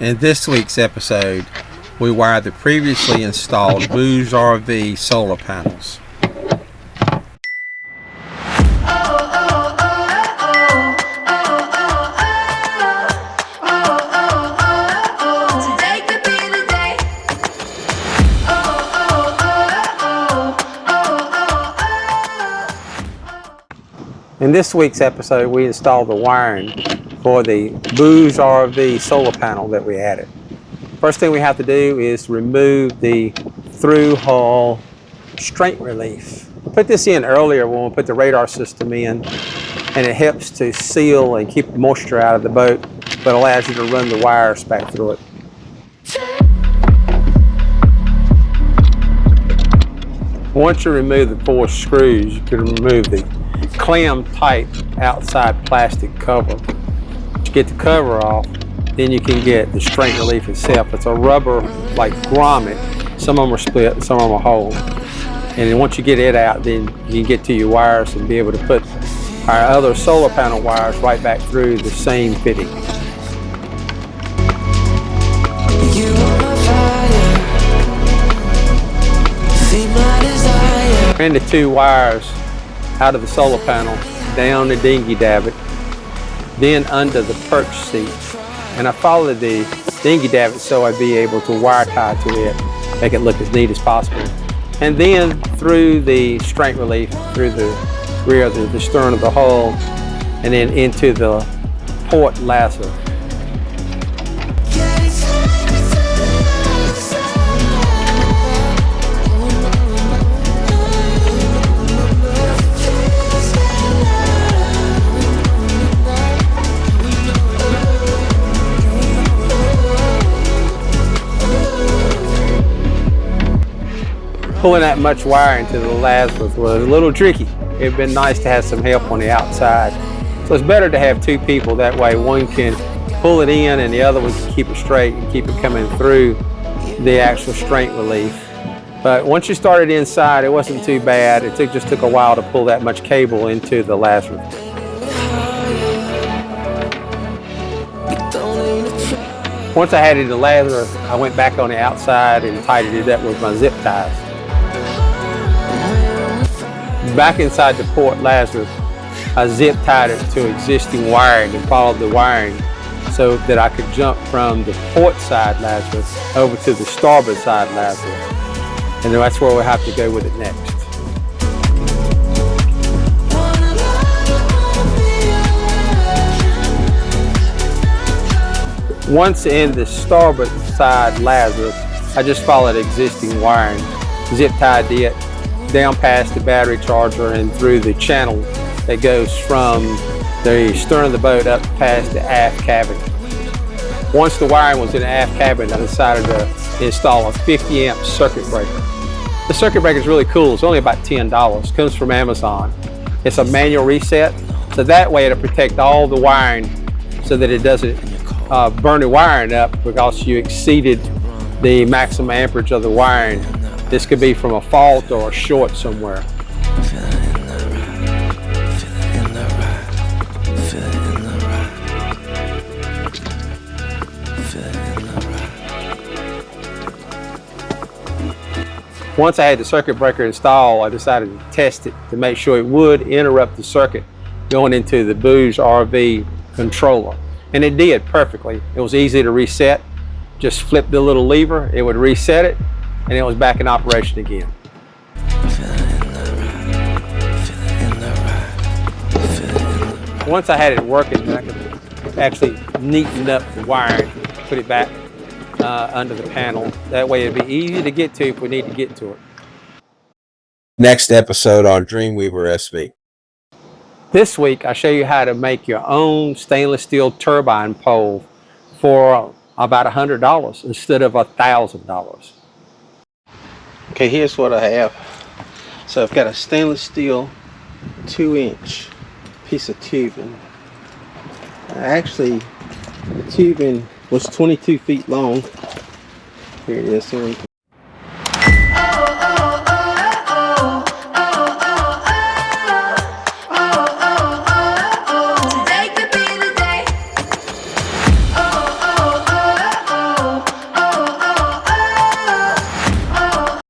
In this week's episode, we wired the previously installed BougeRV solar panels. In this week's episode, we installed the wiring for the BougeRV solar panel that we added. First thing we have to do is remove the through hull strength relief. We put this in earlier when we put the radar system in, and it helps to seal and keep moisture out of the boat, but allows you to run the wires back through it. Once you remove the 4 screws, you can remove the clam type outside plastic cover. You get the cover off, then you can get the strength relief itself. It's a rubber like grommet. Some of them are split, some of them are whole. And then once you get it out, then you can get to your wires and be able to put our other solar panel wires right back through the same fitting. Ran the 2 wires out of the solar panel, down the dinghy davit, then under the perch seat. And I followed the dinghy davit so I'd be able to wire tie to it, make it look as neat as possible. And then through the strength relief, through the rear of the stern of the hull, and then into the port lasso. Pulling that much wire into the Lazarus was a little tricky. It'd been nice to have some help on the outside. So it's better to have 2 people, that way one can pull it in and the other one can keep it straight and keep it coming through the actual strength relief. But once you started inside, it wasn't too bad. It just took a while to pull that much cable into the Lazarus. Once I had it in the Lazarus, I went back on the outside and tightened it up with my zip ties. Back inside the port Lazarus, I zip tied it to existing wiring and followed the wiring so that I could jump from the port side Lazarus over to the starboard side Lazarus. And that's where we'll have to go with it next. Once in the starboard side Lazarus, I just followed existing wiring, zip tied it down past the battery charger and through the channel that goes from the stern of the boat up past the aft cabin. Once the wiring was in the aft cabin, I decided to install a 50 amp circuit breaker. The circuit breaker is really cool. It's only about $10. It comes from Amazon. It's a manual reset, so that way it'll protect all the wiring so that it doesn't burn the wiring up because you exceeded the maximum amperage of the wiring. This could be from a fault or a short somewhere. Once I had the circuit breaker installed, I decided to test it to make sure it would interrupt the circuit going into the BougeRV controller. And it did perfectly. It was easy to reset. Just flip the little lever, it would reset it, and it was back in operation again. Once I had it working, I could actually neaten up the wiring, put it back under the panel. That way it'd be easy to get to if we need to get to it. Next episode on Dreamweaver SV. This week I show you how to make your own stainless steel turbine pole for about $100 instead of $1,000. Okay, here's what I have. So I've got a stainless steel 2-inch piece of tubing. Actually, the tubing was 22 feet long. Here it is.